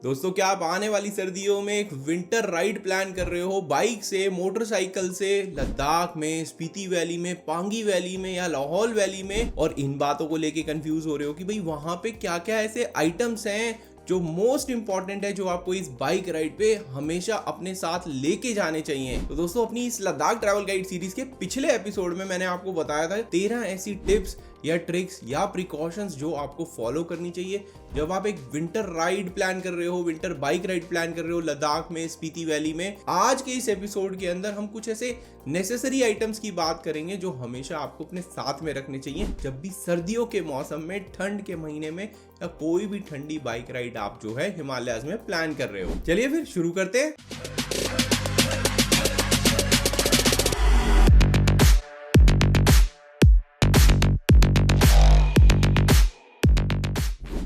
दोस्तों, क्या आप आने वाली सर्दियों में एक विंटर राइड प्लान कर रहे हो बाइक से, मोटरसाइकिल से, लद्दाख में, स्पीति वैली में, पांगी वैली में या लाहौल वैली में, और इन बातों को लेके कंफ्यूज हो रहे हो कि भाई वहां पे क्या क्या ऐसे आइटम्स हैं जो मोस्ट इंपॉर्टेंट है, जो आपको इस बाइक राइड पे हमेशा अपने साथ लेके जाने चाहिए। तो दोस्तों, अपनी इस लद्दाख ट्रैवल गाइड सीरीज के पिछले एपिसोड में मैंने आपको बताया था 13 ऐसी टिप्स या ट्रिक्स या प्रिकॉशंस जो आपको फॉलो करनी चाहिए जब आप एक विंटर राइड प्लान कर रहे हो, विंटर बाइक राइड प्लान कर रहे हो लद्दाख में, स्पीति वैली में। आज के इस एपिसोड के अंदर हम कुछ ऐसे नेसेसरी आइटम्स की बात करेंगे जो हमेशा आपको अपने साथ में रखने चाहिए जब भी सर्दियों के मौसम में, ठंड के महीने में या कोई भी ठंडी बाइक राइड आप जो है हिमालयाज में प्लान कर रहे हो। चलिए फिर शुरू करते हैं।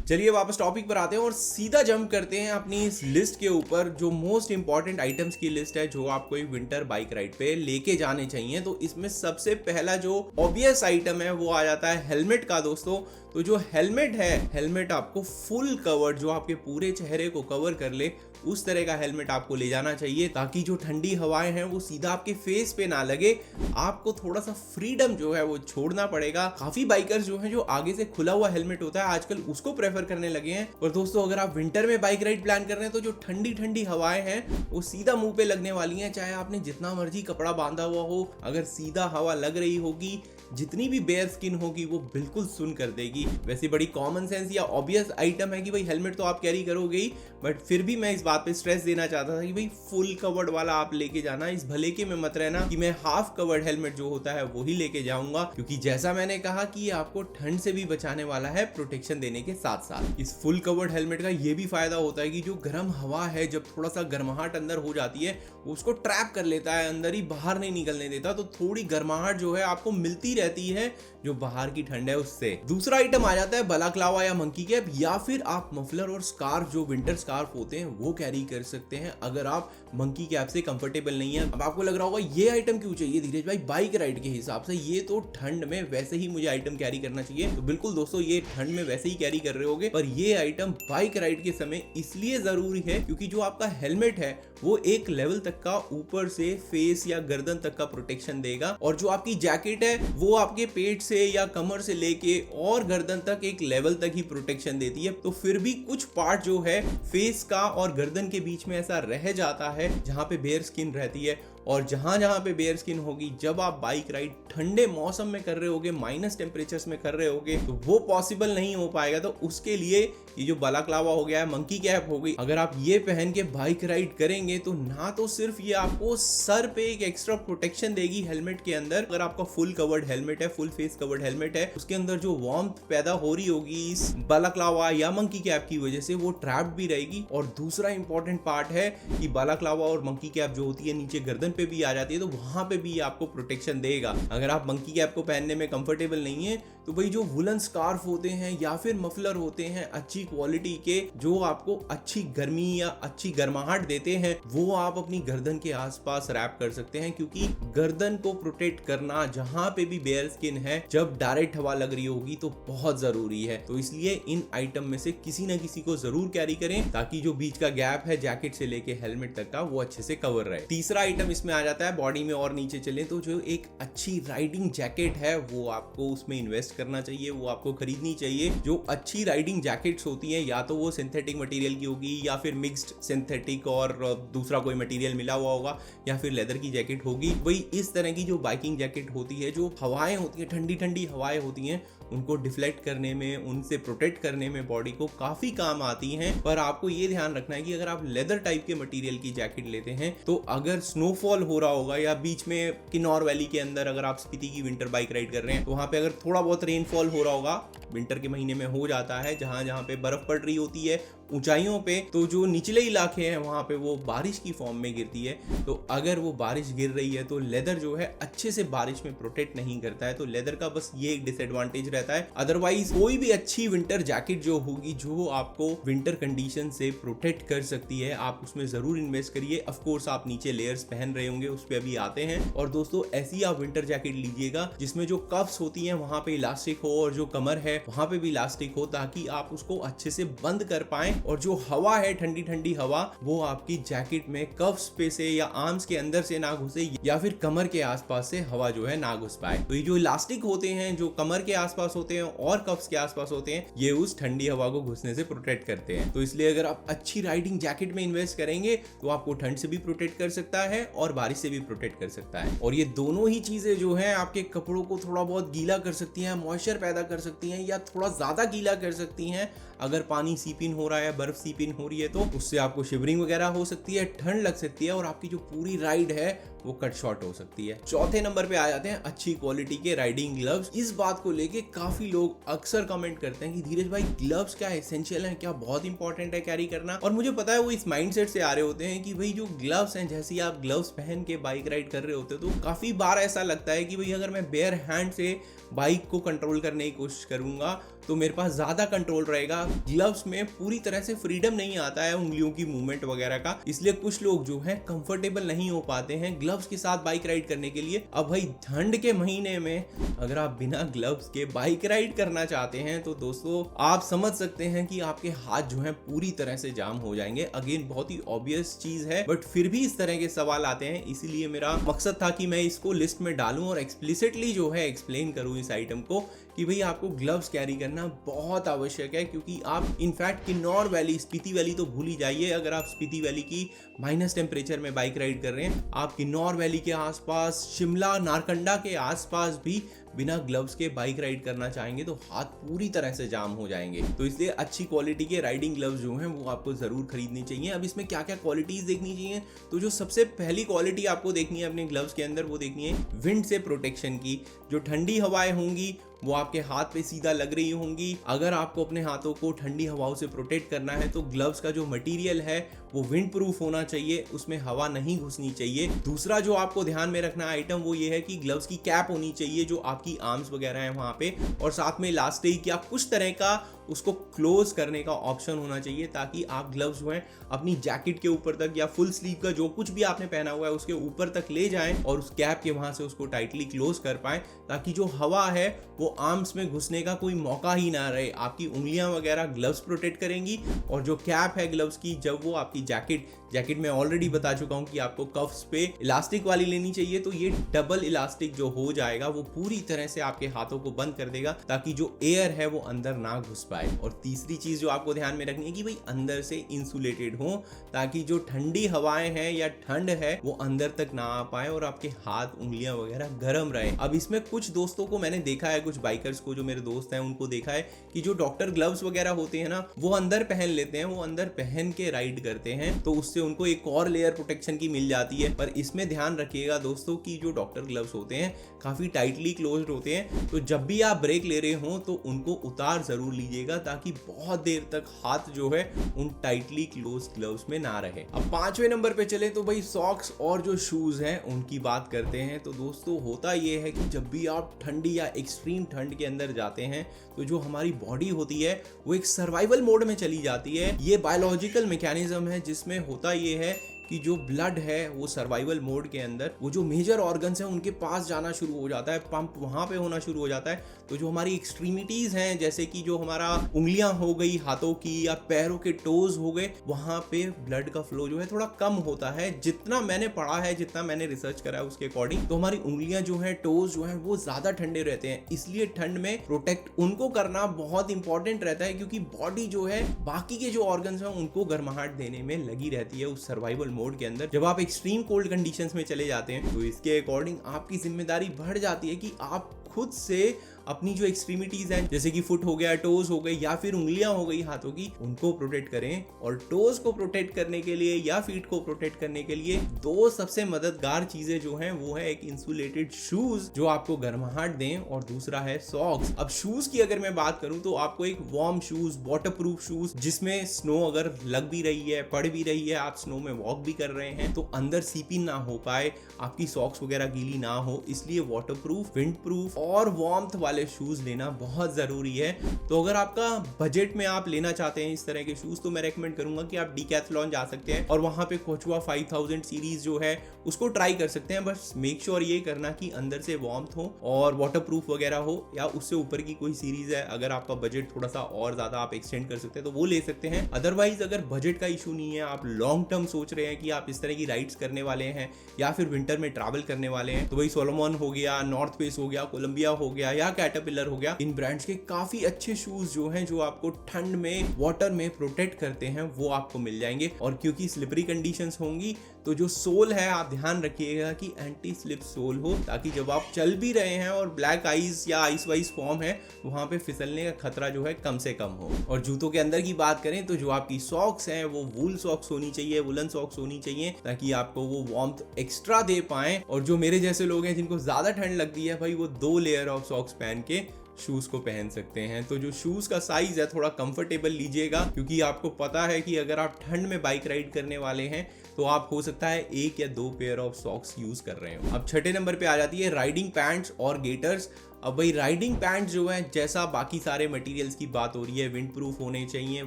चलिए वापस टॉपिक पर आते हैं और सीधा जंप करते हैं अपनी इस लिस्ट के ऊपर, जो मोस्ट इंपॉर्टेंट आइटम्स की लिस्ट है जो आपको एक विंटर बाइक राइड पे लेके जाने चाहिए। तो इसमें सबसे पहला जो ऑब्वियस आइटम है वो आ जाता है हेलमेट का। दोस्तों, तो जो हेलमेट है, हेलमेट आपको फुल कवर्ड, जो आपके पूरे चेहरे को कवर कर ले, उस तरह का हेलमेट आपको ले जाना चाहिए ताकि जो ठंडी हवाएं हैं वो सीधा आपके फेस पे ना लगे। आपको थोड़ा सा फ्रीडम जो है वो छोड़ना पड़ेगा। काफी बाइकर्स जो हैं जो आगे से खुला हुआ हेलमेट होता है आजकल उसको प्रेफर करने लगे हैं। और दोस्तों, अगर आप विंटर में बाइक राइड प्लान कर रहे हैं तो जो ठंडी ठंडी हवाएं हैं वो सीधा मुंह पे लगने वाली हैं, चाहे आपने जितना मर्जी कपड़ा बांधा हुआ हो। अगर सीधा हवा लग रही होगी, जितनी भी बेयर स्किन होगी वो बिल्कुल सुन कर देगी। वैसे बड़ी कॉमन सेंस या ऑब्वियस आइटम है कि भाई हेलमेट तो आप कैरी करोगे ही, बट फिर भी मैं इस बात पे स्ट्रेस देना चाहता था कि भाई फुल कवर्ड वाला आप लेके जाना। इस भले के में मत रहना कि मैं हाफ कवर्ड हेलमेट जो होता है वो ही लेके जाऊंगा, क्योंकि जैसा मैंने कहा कि ये आपको ठंड से भी बचाने वाला है, प्रोटेक्शन देने के साथ साथ। इस फुल कवर्ड हेलमेट का ये भी फायदा होता है कि जो गर्म हवा है, जब थोड़ा सा गर्माहट अंदर हो जाती है उसको ट्रैप कर लेता है, अंदर ही, बाहर नहीं निकलने देता। तो थोड़ी गर्माहट जो है आपको मिलती रहती है जो बाहर की ठंड है उससे। दूसरा आइटम आ जाता है बलाक्लावा या मंकी कैप, या फिर आप मफलर और स्कार्फ, जो विंटर स्कार्फ होते हैं वो कैरी कर सकते हैं अगर आप मंकी कैप से कंफर्टेबल नहीं है। अब आपको लग रहा होगा ये आइटम क्यों चाहिए धीरज भाई, बाइक राइड के हिसाब से ये तो ठंड में वैसे ही मुझे आइटम कैरी करना चाहिए। तो बिल्कुल दोस्तों, ये ठंड में वैसे ही कैरी कर रहे होगे, पर ये आइटम बाइक राइड के समय इसलिए जरूरी है क्योंकि जो आपका हेलमेट है वो एक लेवल तक का ऊपर से फेस या गर्दन तक का प्रोटेक्शन देगा, और जो आपकी जैकेट है वो आपके पेट से या कमर से लेके और गर्दन तक एक लेवल तक ही प्रोटेक्शन देती है। तो फिर भी कुछ पार्ट जो है फेस का और गर्दन के बीच में ऐसा रह जाता है जहां पे बेयर स्किन रहती है, और जहां जहां पे बेयर स्किन होगी, जब आप बाइक राइड ठंडे मौसम में कर रहे होगे, माइनस टेम्परेचर्स में कर रहे होगे, तो वो पॉसिबल नहीं हो पाएगा। तो उसके लिए ये जो बलाक्लावा हो गया है, मंकी कैप हो गई, अगर आप ये पहन के बाइक राइड करेंगे तो ना तो सिर्फ ये आपको सर पे एक एक्स्ट्रा प्रोटेक्शन देगी हेलमेट के अंदर, अगर आपका फुल कवर्ड हेलमेट है, फुल फेस कवर्ड हेलमेट है, उसके अंदर जो वार्मथ पैदा हो रही होगी इस बलाक्लावा या मंकी कैप की वजह से वो ट्रैप्ड भी रहेगी। और दूसरा इंपॉर्टेंट पार्ट है कि बलाक्लावा और मंकी कैप जो होती है नीचे गर्दन पे भी आ जाती है, तो वहां पे भी आपको प्रोटेक्शन देगा। अगर आप मंकी कैप को पहनने में कंफर्टेबल नहीं है तो भाई जो वुलन स्कार्फ होते हैं या फिर मफलर होते हैं अच्छी क्वालिटी के, जो आपको अच्छी गर्मी या अच्छी गर्माहट देते हैं, वो आप अपनी गर्दन के आसपास रैप कर सकते हैं, क्योंकि गर्दन को प्रोटेक्ट करना जहां पे भी बेयर स्किन है, जब डायरेक्ट हवा लग रही होगी तो बहुत जरूरी है। तो इसलिए इन आइटम में से किसी ना किसी को जरूर कैरी करें ताकि जो बीच का गैप है जैकेट से लेके हेलमेट तक का वो अच्छे से कवर रहे। तीसरा आइटम इसमें आ जाता है बॉडी में, और नीचे चले तो जो एक अच्छी राइडिंग जैकेट है वो आपको उसमें इन्वेस्ट करना चाहिए, वो आपको खरीदनी चाहिए। जो अच्छी राइडिंग जैकेट्स होती हैं या तो वो सिंथेटिक मटेरियल की होगी या फिर मिक्स्ड सिंथेटिक और दूसरा कोई मटेरियल मिला हुआ होगा, या फिर लेदर की जैकेट होगी। वही इस तरह की जो बाइकिंग जैकेट होती है, जो हवाएं होती है, ठंडी ठंडी हवाएं होती हैं, उनको डिफ्लेक्ट करने में, उनसे प्रोटेक्ट करने में बॉडी को काफी काम आती हैं। पर आपको ये ध्यान रखना है कि अगर आप लेदर टाइप के मटेरियल की जैकेट लेते हैं तो अगर स्नोफॉल हो रहा होगा या बीच में किन्नौर वैली के अंदर अगर आप स्पीति की विंटर बाइक राइड कर रहे हैं तो वहां पे अगर थोड़ा बहुत रेनफॉल हो रहा होगा, विंटर के महीने में हो जाता है, जहां जहां पे बर्फ पड़ रही होती है ऊंचाइयों पे, तो जो निचले इलाके हैं वहां पे वो बारिश की फॉर्म में गिरती है। तो अगर वो बारिश गिर रही है तो लेदर जो है अच्छे से बारिश में प्रोटेक्ट नहीं करता है। तो लेदर का बस ये एक डिसएडवांटेज रहता है। अदरवाइज कोई भी अच्छी विंटर जैकेट जो होगी, जो आपको विंटर कंडीशन से प्रोटेक्ट कर सकती है, आप उसमें जरूर इन्वेस्ट करिए। ऑफ कोर्स आप नीचे लेयर्स पहन रहे होंगे, उस पर अभी आते हैं। और दोस्तों ऐसी आप विंटर जैकेट लीजिएगा जिसमें जो कफ्स होती हैं वहां पे इलास्टिक हो और जो कमर है वहां पे भी इलास्टिक हो, ताकि आप उसको अच्छे से बंद कर पाए और जो हवा है, ठंडी ठंडी हवा, वो आपकी जैकेट में कफ्स पे से या आर्म्स के अंदर से ना घुसे या फिर कमर के आसपास से हवा जो है ना घुस पाए। तो ये जो इलास्टिक होते हैं, जो कमर के आसपास होते हैं और कफ्स के आसपास होते हैं, ये उस ठंडी हवा को घुसने से प्रोटेक्ट करते हैं। तो इसलिए अगर आप अच्छी राइडिंग जैकेट में इन्वेस्ट करेंगे तो आपको ठंड से भी प्रोटेक्ट कर सकता है और बारिश से भी प्रोटेक्ट कर सकता है। और ये दोनों ही चीजें जो है आपके कपड़ों को थोड़ा बहुत गीला कर सकती हैं, मॉइस्चर पैदा कर सकती हैं या थोड़ा ज्यादा गीला कर सकती हैं। अगर पानी सीप इन हो रहा है, बर्फ सीप इन हो रही है, तो उससे आपको शिवरिंग वगैरह हो सकती है, ठंड लग सकती है और आपकी जो पूरी राइड है वो कट शॉर्ट हो सकती है। चौथे नंबर पे आ जाते हैं अच्छी क्वालिटी के राइडिंग ग्लव्स। इस बात को लेके काफी लोग अक्सर कमेंट करते हैं कि धीरज भाई ग्लव्स क्या एसेंशियल है, क्या बहुत इंपॉर्टेंट है कैरी करना। और मुझे पता है वो इस माइंडसेट से आ रहे होते हैं कि भाई जो ग्लव्स हैं, जैसे आप ग्लव्स पहन के बाइक राइड कर रहे होते हो तो काफी बार ऐसा लगता है कि भाई अगर मैं बेयर हैंड से बाइक को कंट्रोल करने की कोशिश करूंगा तो मेरे पास ज्यादा कंट्रोल रहेगा। ग्लव्स में पूरी तरह से फ्रीडम नहीं आता है उंगलियों की मूवमेंट वगैरह का, इसलिए कुछ लोग जो है कंफर्टेबल नहीं हो पाते हैं ग्लव्स के साथ बाइक राइड करने के लिए। अब भाई ठंड के महीने में अगर आप बिना ग्लव्स के बाइक राइड करना चाहते हैं तो दोस्तों आप समझ सकते हैं कि आपके हाथ जो है पूरी तरह से जाम हो जाएंगे। अगेन बहुत ही ऑब्वियस चीज है, बट फिर भी इस तरह के सवाल आते हैं, इसीलिए मेरा मकसद था कि मैं इसको लिस्ट में डालूं और एक्सप्लिसिटली जो है एक्सप्लेन करूं इस आइटम को कि भाई आपको ग्लव्स कैरी करना बहुत आवश्यक है। क्योंकि आप in fact Kinnaur valley, Spiti valley तो भूल ही जाइए, अगर आप स्पीति वैली की माइनस टेम्परेचर में बाइक राइड कर रहे हैं, आप किन्नौर वैली के आसपास, शिमला, नारकंडा के आसपास भी बिना ग्लव्स के बाइक राइड करना चाहेंगे तो हाथ पूरी तरह से जाम हो जाएंगे। तो इसलिए अच्छी क्वालिटी के राइडिंग ग्लव्स जो हैं वो आपको जरूर खरीदनी चाहिए। अब इसमें क्या क्या क्वालिटीज देखनी चाहिए, तो जो सबसे पहली क्वालिटी आपको देखनी है अपने ग्लव्स के अंदर, वो देखनी है विंड से प्रोटेक्शन की। जो ठंडी हवाएं होंगी वो आपके हाथ पे सीधा लग रही होंगी। अगर आपको अपने हाथों को ठंडी हवाओं से प्रोटेक्ट करना है तो ग्लव्स का जो मटेरियल है वो विंड प्रूफ होना चाहिए, उसमें हवा नहीं घुसनी चाहिए। दूसरा जो आपको ध्यान में रखना आइटम वो ये है कि ग्लव्स की कैप होनी चाहिए जो आपकी आर्म्स वगैरह है वहां पे, और साथ में इलास्टिक या कुछ तरह का उसको क्लोज करने का ऑप्शन होना चाहिए, ताकि आप ग्लव्स जो हैं अपनी जैकेट के ऊपर तक या फुल स्लीव का जो कुछ भी आपने पहना हुआ है उसके ऊपर तक ले जाएं और उस कैप के वहां से उसको टाइटली क्लोज कर पाएं, ताकि जो हवा है वो आर्म्स में घुसने का कोई मौका ही ना रहे। आपकी उंगलियां वगैरह ग्लव्स प्रोटेक्ट करेंगी और जो कैप है ग्लव्स की, जब वो आपकी जैकेट में ऑलरेडी बता चुका हूं कि आपको कफ्स पे इलास्टिक वाली लेनी चाहिए, तो ये डबल इलास्टिक जो हो जाएगा वो पूरी तरह से आपके हाथों को बंद कर देगा ताकि जो एयर है वो अंदर ना घुस पाए। और तीसरी चीज जो आपको ध्यान में रखनी है कि भाई अंदर से इंसुलेटेड हो, ताकि जो ठंडी हवाएं हैं या ठंड है वो अंदर तक ना आ पाए और आपके हाथ, उंगलियां वगैरह गर्म रहे। अब इसमें कुछ दोस्तों को मैंने देखा है, कुछ बाइकर्स को जो मेरे दोस्त हैं उनको देखा है कि जो डॉक्टर ग्लव्स वगैरह होते हैं ना वो अंदर पहन लेते हैं, वो अंदर पहन के राइड करते हैं, तो उससे उनको एक और लेयर प्रोटेक्शन की मिल जाती है। पर इसमें ध्यान रखिएगा दोस्तों कि जो डॉक्टर ग्लव्स होते हैं काफी टाइटली क्लोज्ड होते हैं, तो जब भी आप ब्रेक ले रहे हो तो उनको उतार जरूर लीजिएगा ताकि बहुत देर तक हाथ जो है उन टाइटली क्लोज ग्लव्स में ना रहे। अब 5वें नंबर पे चले तो भाई सॉक्स और जो शूज हैं उनकी बात करते हैं। तो दोस्तों होता ये है कि जब भी आप ठंडी या एक्सट्रीम ठंड के अंदर जाते हैं तो जो हमारी बॉडी होती है वो एक सर्वाइवल मोड में चली जाती है। ये बायोलॉजिकल मैकेनिज्म है जिसमें होता ये है कि जो ब्लड है वो सर्वाइवल मोड के अंदर वो जो मेजर ऑर्गन्स हैं उनके पास जाना शुरू हो जाता है, पंप वहां पे होना शुरू हो जाता है। तो जो हमारी एक्सट्रीमिटीज हैं, जैसे कि जो हमारा उंगलियां हो गई हाथों की या पैरों के टोज हो गए, वहां पे ब्लड का फ्लो जो है थोड़ा कम होता है। जितना मैंने पढ़ा है, जितना मैंने रिसर्च करा है उसके अकॉर्डिंग, तो हमारी उंगलियां जो है, टोज जो है वो ज्यादा ठंडे रहते हैं। इसलिए ठंड में प्रोटेक्ट उनको करना बहुत इंपॉर्टेंट रहता है, क्योंकि बॉडी जो है बाकी के जो ऑर्गन्स हैं उनको गर्माहट देने में लगी रहती है उस सर्वाइवल मोड के अंदर। जब आप एक्सट्रीम कोल्ड कंडीशंस में चले जाते हैं तो इसके अकॉर्डिंग आपकी जिम्मेदारी बढ़ जाती है कि आप खुद से अपनी जो एक्सट्रीमिटीज हैं, जैसे कि फुट हो गया, टोज हो गई या फिर उंगलियां हो गई हाथों की, उनको प्रोटेक्ट करें। और टोज को प्रोटेक्ट करने के लिए या फीट को प्रोटेक्ट करने के लिए दो सबसे मददगार चीजें जो हैं वो है एक इंसुलेटेड शूज जो आपको गर्माहट दें, और दूसरा है सॉक्स। अब शूज की अगर मैं बात करूं तो आपको एक वार्म शूज, वाटरप्रूफ शूज, जिसमें स्नो अगर लग भी रही है, पड़ भी रही है, आप स्नो में वॉक भी कर रहे हैं तो अंदर सीपिंग ना हो पाए, आपकी सॉक्स वगैरह गीली ना हो, इसलिए वाटरप्रूफ, विंड प्रूफ और वार्मथ वाले शूज लेना बहुत जरूरी है। तो अगर आपका बजट में आप लेना चाहते हैं इस तरह के शूज, तो मैं रेकमेंड करूंगा कि आप डीकैथलॉन जा सकते हैं और वहां पे कोचुआ 5000 सीरीज जो है उसको ट्राई कर सकते हैं। बस मेक श्योर ये करना कि अंदर से वार्मथ हो और वाटरप्रूफ वगैरह हो, या उससे ऊपर की कोई सीरीज है अगर आपका बजट थोड़ा सा और ज्यादा आप एक्सटेंड कर सकते हैं तो वो ले सकते हैं। अदरवाइज अगर बजट का इशू नहीं है, आप लॉन्ग टर्म सोच रहे हैं कि आप इस तरह की राइड्स करने वाले हैं या फिर विंटर में ट्रैवल करने वाले हैं, तो वही सोलोमन हो गया, नॉर्थ फेस हो गया, कोलंबिया हो गया या कैटरपिलर हो गया, इन ब्रांड्स के काफी अच्छे शूज जो हैं जो आपको ठंड में वाटर में प्रोटेक्ट करते हैं वो आपको मिल जाएंगे। और क्योंकि स्लिपरी कंडीशंस होंगी तो जो सोल है आप ध्यान रखिएगा कि एंटी स्लिप सोल हो, ताकि जब आप चल भी रहे हैं और ब्लैक आइस या आइस वाइस फॉर्म है वहां पे फिसलने का खतरा जो है कम से कम हो। और जूतों के अंदर की बात करें तो जो आपकी सॉक्स हैं वो वूल सॉक्स होनी चाहिए, वुलन सॉक्स होनी चाहिए, ताकि आपको वो वार्मथ एक्स्ट्रा दे पाएं। और जो मेरे जैसे लोग हैं जिनको ज्यादा ठंड लगती है भाई, वो 2 लेयर ऑफ सॉक्स पहन के शूज को पहन सकते हैं। तो जो शूज का साइज है थोड़ा कंफर्टेबल लीजिएगा, क्योंकि आपको पता है कि अगर आप ठंड में बाइक राइड करने वाले हैं तो आप हो सकता है 1 या 2 पेयर ऑफ सॉक्स यूज कर रहे हो। अब छठे नंबर पे आ जाती है राइडिंग पैंट्स और गेटर्स। अब भाई राइडिंग पैंट्स जो है, जैसा बाकी सारे मटेरियल्स की बात हो रही है, विंड प्रूफ होने चाहिए,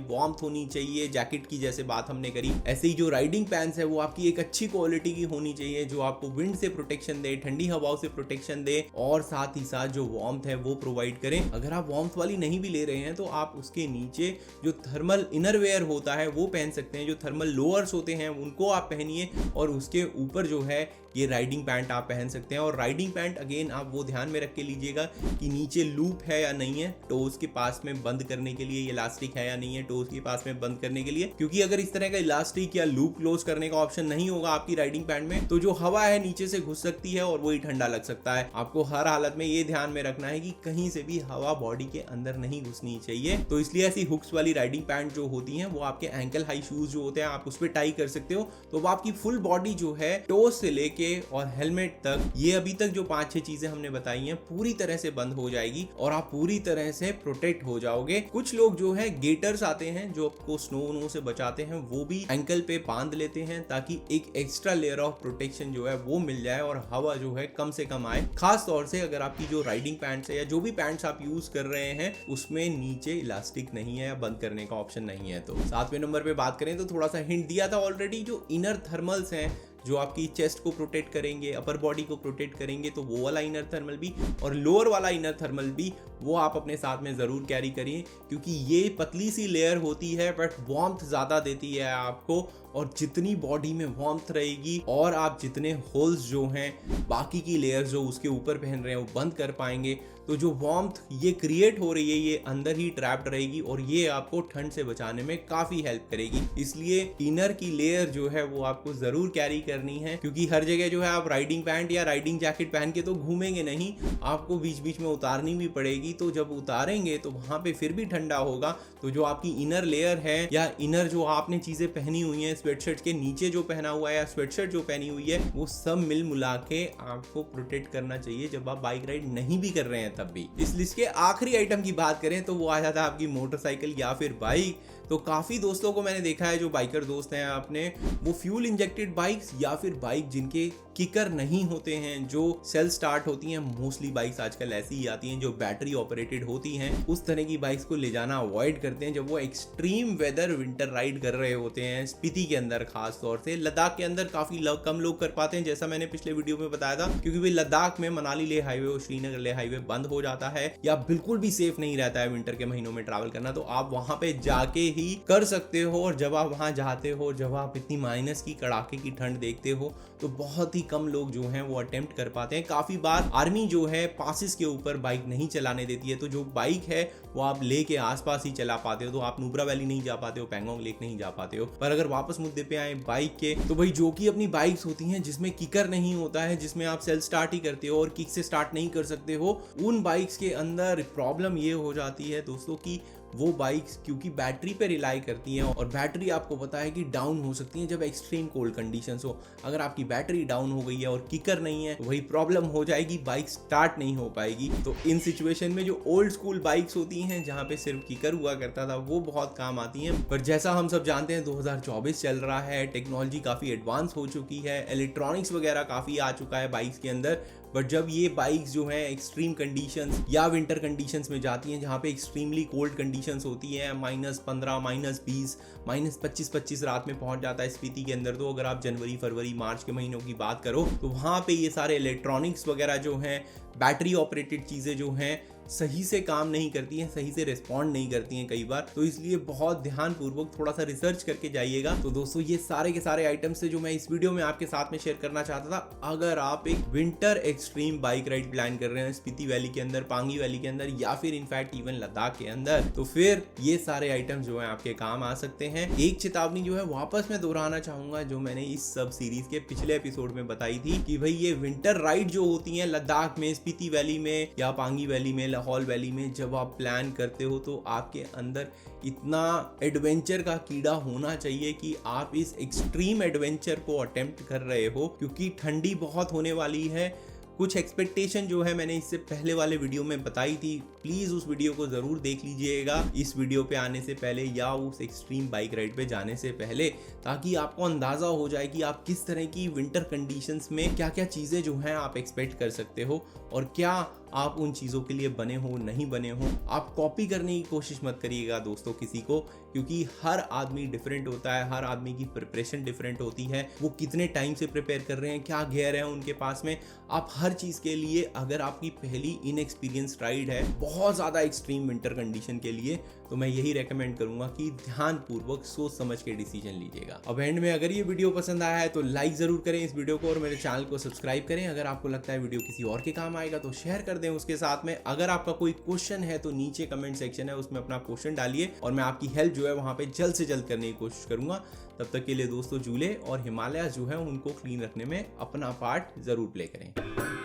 वार्मथ होनी चाहिए, जैकेट की जैसे बात हमने करी, ऐसे ही जो राइडिंग पैंट्स है वो आपकी एक अच्छी क्वालिटी की होनी चाहिए जो आपको विंड से प्रोटेक्शन दे, ठंडी हवाओं से प्रोटेक्शन दे और साथ ही साथ जो वार्मथ है वो प्रोवाइड करें। अगर आप वार्मथ वाली नहीं भी ले रहे हैं तो आप उसके नीचे जो थर्मल इनरवेयर होता है वो पहन सकते हैं, जो थर्मल लोअर्स होते हैं उनको आप पहनिए और उसके ऊपर जो है ये राइडिंग पैंट आप पहन सकते हैं। और राइडिंग पैंट अगेन आप वो ध्यान में रख के लीजिएगा कि नीचे लूप है या नहीं है, टोज के पास में बंद करने के लिए इलास्टिक है या नहीं है टोज के पास में बंद करने के लिए, क्योंकि अगर इस तरह का इलास्टिक या लूप क्लोज करने का ऑप्शन नहीं होगा आपकी राइडिंग पैंट में तो जो हवा है नीचे से घुस सकती है और वही ठंडा लग सकता है। आपको हर हालत में ये ध्यान में रखना है कि कहीं से भी हवा बॉडी के अंदर नहीं घुसनी चाहिए। तो इसलिए ऐसी हुक्स वाली राइडिंग पैंट जो होती है वो आपके एंकल हाई शूज जो होते हैं आप उस पर टाई कर सकते हो, तो वो आपकी फुल बॉडी जो है टोज से लेके और हेलमेट तक, ये अभी तक जो 5-6 चीजें हमने बताई हैं पूरी तरह से बंद हो जाएगी और आप पूरी तरह से प्रोटेक्ट हो जाओगे। कुछ लोग जो है गेटर्स आते हैं जो आपको स्नो से बचाते हैं, वो भी एंकल पे बांध लेते हैं ताकि एक एक्स्ट्रा लेयर ऑफ प्रोटेक्शन जो है वो मिल जाए और हवा जो है कम से कम आए। खास तौर से अगर आपकी जो राइडिंग पैंट्स है या जो भी पैंट्स आप यूज कर रहे हैं उसमें नीचे इलास्टिक नहीं है या बंद करने का ऑप्शन नहीं है। तो 7वें नंबर पे बात करें तो थोड़ा सा हिंट दिया था ऑलरेडी, जो इनर थर्मल्स हैं जो आपकी चेस्ट को प्रोटेक्ट करेंगे, अपर बॉडी को प्रोटेक्ट करेंगे, तो वो वाला इनर थर्मल भी और लोअर वाला इनर थर्मल भी वो आप अपने साथ में जरूर कैरी करिए, क्योंकि ये पतली सी लेयर होती है बट वार्मथ ज्यादा देती है आपको। और जितनी बॉडी में वार्मथ रहेगी और आप जितने होल्स जो हैं बाकी की लेयर्स जो उसके ऊपर पहन रहे हैं वो बंद कर पाएंगे, तो जो वार्मथ ये क्रिएट हो रही है ये अंदर ही ट्रैप्ड रहेगी और ये आपको ठंड से बचाने में काफी हेल्प करेगी। इसलिए इनर की लेयर जो है वो आपको जरूर कैरी करनी है, क्योंकि हर जगह जो है आप राइडिंग पैंट या राइडिंग जैकेट पहन के तो घूमेंगे नहीं, आपको बीच बीच में उतारनी भी पड़ेगी। तो जब उतारेंगे तो वहां पे फिर भी ठंडा होगा, तो जो आपकी इनर लेयर है या इनर जो आपने चीजें पहनी हुई हैं, स्वेटशर्ट के नीचे जो पहना हुआ है या स्वेटशर्ट जो पहनी हुई है, वो सब मिल मुला के आपको प्रोटेक्ट करना चाहिए जब आप बाइक राइड नहीं भी कर रहे हैं तब भी। इस लिस्ट के आखिरी आइटम की बात करें तो वो आ जाता है आपकी मोटरसाइकिल या फिर बाइक। तो काफी दोस्तों को मैंने देखा है जो बाइकर दोस्त हैं अपने, वो फ्यूल इंजेक्टेड बाइक्स या फिर बाइक जिनके किकर नहीं होते हैं, जो सेल्फ स्टार्ट होती हैं, मोस्टली बाइक्स आजकल ऐसी ही आती हैं जो बैटरी ऑपरेटेड होती हैं, उस तरह की बाइक्स को ले जाना अवॉइड करते हैं जब वो एक्सट्रीम वेदर विंटर राइड कर रहे होते हैं। स्पीति के अंदर खास तौर से, लद्दाख के अंदर काफी कम लोग कर पाते हैं जैसा मैंने पिछले वीडियो में बताया था, क्योंकि भाई लद्दाख में मनाली ले हाईवे और श्रीनगर ले हाईवे बंद हो जाता है या बिल्कुल भी सेफ नहीं रहता है विंटर के महीनों में ट्रैवल करना। तो आप वहां पे जाके ही कर सकते हो, और जब आप वहां जाते हो, जब आप इतनी माइनस की कड़ाके की ठंड देखते हो, तो बहुत ही कम लोग जो हैं वो अटेम्प्ट कर पाते हैं। काफी बार आर्मी जो है पासिस के ऊपर बाइक नहीं चलाने देती है, तो जो बाइक है वो आप लेके आसपास ही चला पाते हो, तो आप नुब्रा वैली नहीं जा पाते हो, पैंगोंग लेक नहीं जा पाते हो। पर अगर वापस मुद्दे पे आए बाइक के, तो भाई जो कि अपनी बाइक्स होती हैं जिसमें किकर नहीं होता है, जिसमें आप सेल्फ स्टार्ट ही करते हो और किक से स्टार्ट नहीं कर सकते हो, उन बाइक्स के अंदर प्रॉब्लम ये हो जाती है दोस्तों की वो बाइक्स क्योंकि बैटरी पे रिलाई करती हैं, और बैटरी आपको पता है कि डाउन हो सकती है जब एक्सट्रीम कोल्ड कंडीशंस हो। अगर आपकी बैटरी डाउन हो गई है और किकर नहीं है, वही प्रॉब्लम हो जाएगी, बाइक स्टार्ट नहीं हो पाएगी। तो इन सिचुएशन में जो ओल्ड स्कूल बाइक्स होती हैं जहां पे सिर्फ किकर हुआ करता था, वो बहुत काम आती हैं। पर जैसा हम सब जानते हैं 2024 चल रहा है, टेक्नोलॉजी काफी एडवांस हो चुकी है, इलेक्ट्रॉनिक्स वगैरह काफी आ चुका है बाइक्स के अंदर, बट जब ये बाइक्स जो हैं एक्सट्रीम कंडीशंस या विंटर कंडीशंस में जाती हैं, जहाँ पे एक्सट्रीमली कोल्ड कंडीशंस होती हैं, -15, -20, -25 रात में पहुंच जाता है स्पीति के अंदर। तो अगर आप जनवरी, फरवरी, मार्च के महीनों की बात करो तो वहाँ पे ये सारे इलेक्ट्रॉनिक्स वगैरह जो हैं, बैटरी ऑपरेटेड चीज़ें जो हैं, सही से काम नहीं करती हैं, सही से रिस्पॉन्ड नहीं करती हैं कई बार। तो इसलिए बहुत ध्यानपूर्वक थोड़ा सा रिसर्च करके जाइएगा। तो दोस्तों ये सारे के सारे आइटम्स है जो मैं इस वीडियो में आपके साथ में शेयर करना चाहता था। अगर आप एक winter extreme bike ride plan कर रहे हैं स्पीति वैली के अंदर, पांगी वैली के अंदर, या फिर इनफैक्ट इवन लद्दाख के अंदर, तो फिर ये सारे आइटम्स जो है आपके काम आ सकते हैं। एक चेतावनी जो है वापस मैं दोहराना चाहूंगा जो मैंने इस सब सीरीज के पिछले एपिसोड में बताई थी कि भाई ये विंटर राइड जो होती है लद्दाख में, स्पीति वैली में या पांगी वैली में, लाहौल वैली में, जब आप प्लान करते हो तो आपके अंदर इतना एडवेंचर का कीड़ा होना चाहिए कि आप इस एक्सट्रीम एडवेंचर को अटेम्प्ट कर रहे हो, क्योंकि ठंडी बहुत होने वाली है। कुछ एक्सपेक्टेशन जो है मैंने इससे पहले वाले वीडियो में बताई थी, प्लीज उस वीडियो को जरूर देख लीजिएगा इस वीडियो पे आने से पहले या उस एक्सट्रीम बाइक राइड पे जाने से पहले, ताकि आपको अंदाजा हो जाए कि आप किस तरह की विंटर कंडीशंस में क्या क्या चीजें जो हैं आप एक्सपेक्ट कर सकते हो और क्या आप उन चीज़ों के लिए बने हो, नहीं बने हो। आप कॉपी करने की कोशिश मत करिएगा दोस्तों किसी को, क्योंकि हर आदमी डिफरेंट होता है, हर आदमी की प्रिपरेशन डिफरेंट होती है, वो कितने टाइम से प्रिपेयर कर रहे हैं, क्या गियर है उनके पास में। आप हर चीज़ के लिए, अगर आपकी पहली इनएक्सपीरियंस राइड है बहुत ज़्यादा एक्सट्रीम विंटर कंडीशन के लिए, तो मैं यही रेकमेंड करूंगा कि ध्यानपूर्वक सोच समझ के डिसीजन लीजिएगा। अब एंड में अगर ये वीडियो पसंद आया है तो लाइक जरूर करें इस वीडियो को और मेरे चैनल को सब्सक्राइब करें। अगर आपको लगता है वीडियो किसी और के काम आएगा तो शेयर कर दें उसके साथ में। अगर आपका कोई क्वेश्चन है तो नीचे कमेंट सेक्शन है, उसमें अपना क्वेश्चन डालिए और मैं आपकी हेल्प जो है वहां पे जल्द से जल्द करने की कोशिश करूंगा। तब तक के लिए दोस्तों झूले और हिमालय जो है उनको क्लीन रखने में अपना पार्ट जरूर प्ले करें।